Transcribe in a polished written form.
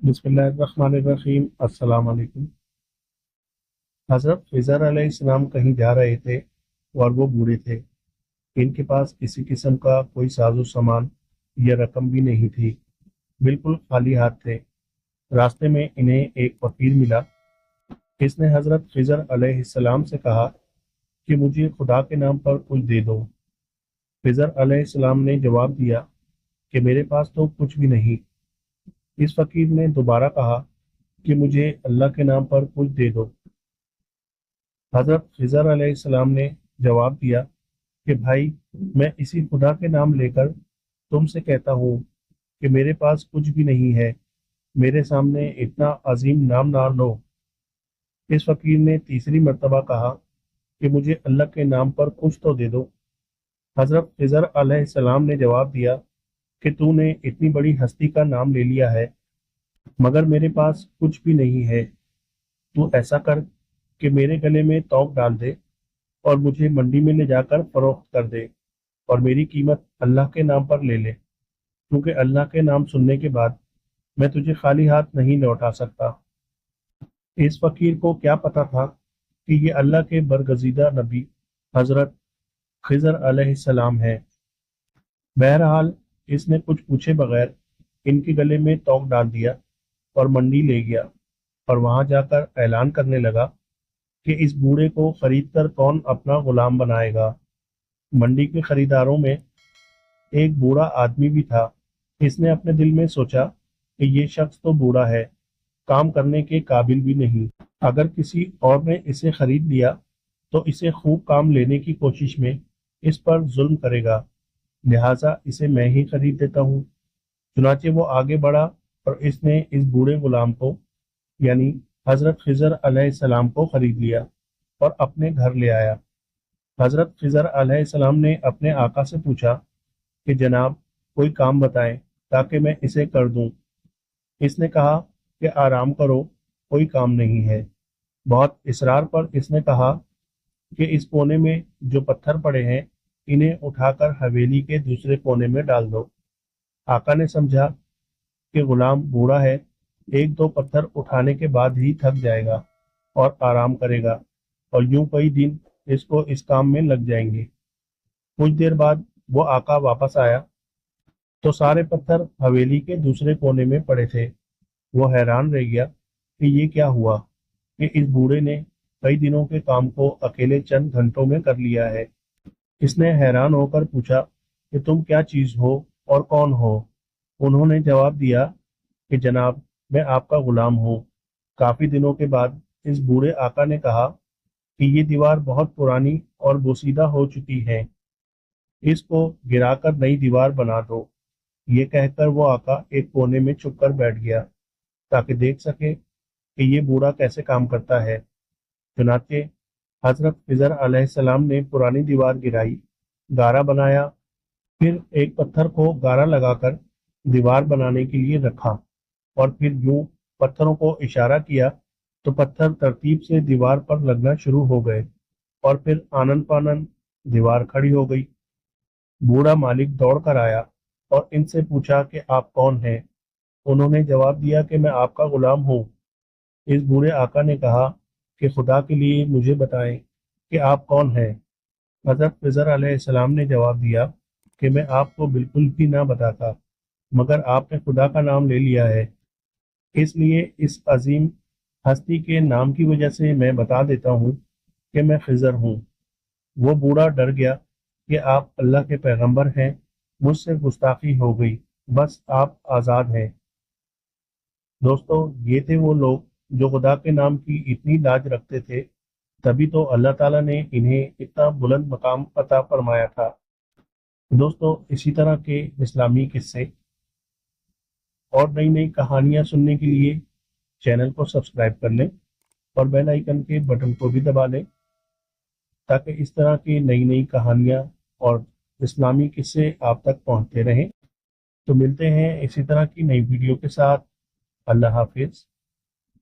बिस्मिल्लाहिर्रहमानिर्रहीम। अस्सलाम वालेकुम। हज़रत ख़िज़र अलैहिस्सलाम कहीं जा रहे थे और वो बूढ़े थे। इनके पास किसी किस्म का कोई साजो सामान या रकम भी नहीं थी, बिल्कुल खाली हाथ थे। रास्ते में इन्हें एक फ़कीर मिला। इसने हज़रत ख़िज़र अलैहिस्सलाम से कहा कि मुझे खुदा के नाम पर कुछ दे दो। ख़िज़र अलैहिस्सलाम ने जवाब दिया कि मेरे पास तो कुछ भी नहीं। इस फ़कीर ने दोबारा कहा कि मुझे अल्लाह के नाम पर कुछ दे दो। हज़रत ख़िज़र अलैहिस्सलाम ने जवाब दिया कि भाई, मैं इसी खुदा के नाम लेकर तुमसे कहता हूँ कि मेरे पास कुछ भी नहीं है, मेरे सामने इतना अजीम नाम ना लो। इस फ़कीर ने तीसरी मर्तबा कहा कि मुझे अल्लाह के नाम पर कुछ तो दे दो। हज़रत ख़िज़र अलैहिस्सलाम ने जवाब दिया कि तूने इतनी बड़ी हस्ती का नाम ले लिया है, मगर मेरे पास कुछ भी नहीं है। तू ऐसा कर कि मेरे गले में तोक डाल दे और मुझे मंडी में ले जाकर फरोख्त कर दे, और मेरी कीमत अल्लाह के नाम पर ले ले, क्योंकि अल्लाह के नाम सुनने के बाद मैं तुझे खाली हाथ नहीं लौटा सकता। इस फकीर को क्या पता था कि ये अल्लाह के बरगजीदा नबी हजरत खिजर अलैहिस्सलाम है। बहरहाल इसने कुछ पूछे बगैर इनके गले में तोक डाल दिया और मंडी ले गया, और वहां जाकर ऐलान करने लगा कि इस बूढ़े को खरीद कर कौन अपना गुलाम बनाएगा। मंडी के खरीदारों में एक बूढ़ा आदमी भी था। इसने अपने दिल में सोचा कि ये शख्स तो बूढ़ा है, काम करने के काबिल भी नहीं। अगर किसी और ने इसे खरीद लिया तो इसे खूब काम लेने की कोशिश में इस पर जुल्म करेगा, लिहाजा इसे मैं ही खरीद देता हूँ। चुनाचे वो आगे बढ़ा और इसने इस बूढ़े गुलाम को, यानी हजरत खिजर अलैहिस्सलाम को खरीद लिया और अपने घर ले आया। हजरत खिजर अलैहिस्सलाम ने अपने आका से पूछा कि जनाब, कोई काम बताएं ताकि मैं इसे कर दूं। इसने कहा कि आराम करो, कोई काम नहीं है। बहुत इसरार पर इसने कहा कि इस कोने में जो पत्थर पड़े हैं, इन्हें उठाकर हवेली के दूसरे कोने में डाल दो। आका ने समझा कि गुलाम बूढ़ा है, एक दो पत्थर उठाने के बाद ही थक जाएगा और आराम करेगा, और यूं कई दिन इसको इस काम में लग जाएंगे। कुछ देर बाद वो आका वापस आया तो सारे पत्थर हवेली के दूसरे कोने में पड़े थे। वो हैरान रह गया कि ये क्या हुआ, कि इस बूढ़े ने कई दिनों के काम को अकेले चंद घंटों में कर लिया है। इसने हैरान होकर पूछा कि तुम क्या चीज हो और कौन हो। उन्होंने जवाब दिया कि जनाब, मैं आपका गुलाम हूँ। काफी दिनों के बाद इस बूढ़े आका ने कहा कि ये दीवार बहुत पुरानी और बोसीदा हो चुकी है, इसको गिराकर नई दीवार बना दो। ये कहकर वो आका एक कोने में छुप कर बैठ गया ताकि देख सके कि ये बूढ़ा कैसे काम करता है। चुनाचे हजरत खिजर अलैहिस्सलाम ने पुरानी दीवार गिराई, गारा बनाया, फिर एक पत्थर को गारा लगाकर दीवार बनाने के लिए रखा, और फिर यूं पत्थरों को इशारा किया तो पत्थर तरतीब से दीवार पर लगना शुरू हो गए, और फिर आनन फानन दीवार खड़ी हो गई। बूढ़ा मालिक दौड़ कर आया और इनसे पूछा कि आप कौन हैं। उन्होंने जवाब दिया कि मैं आपका गुलाम हूँ। इस बूढ़े आका ने कहा कि खुदा के लिए मुझे बताएं कि आप कौन हैं। हजरत खिजर अलैहिस्सलाम ने जवाब दिया कि मैं आपको बिल्कुल भी ना बताता, मगर आपने खुदा का नाम ले लिया है, इसलिए इस अजीम हस्ती के नाम की वजह से मैं बता देता हूँ कि मैं खिजर हूँ। वो बूढ़ा डर गया कि आप अल्लाह के पैगंबर हैं, मुझसे गुस्ताखी हो गई, बस आप आज़ाद हैं। दोस्तों, ये थे वो लोग जो खुदा के नाम की इतनी लाज रखते थे, तभी तो अल्लाह ताला ने इन्हें इतना बुलंद मकाम अता फरमाया था। दोस्तों, इसी तरह के इस्लामी किस्से और नई नई कहानियाँ सुनने के लिए चैनल को सब्सक्राइब कर लें और बेल आइकन के बटन को भी दबा लें, ताकि इस तरह की नई नई कहानियाँ और इस्लामी किस्से आप तक पहुँचते रहें। तो मिलते हैं इसी तरह की नई वीडियो के साथ। अल्लाह हाफिज़।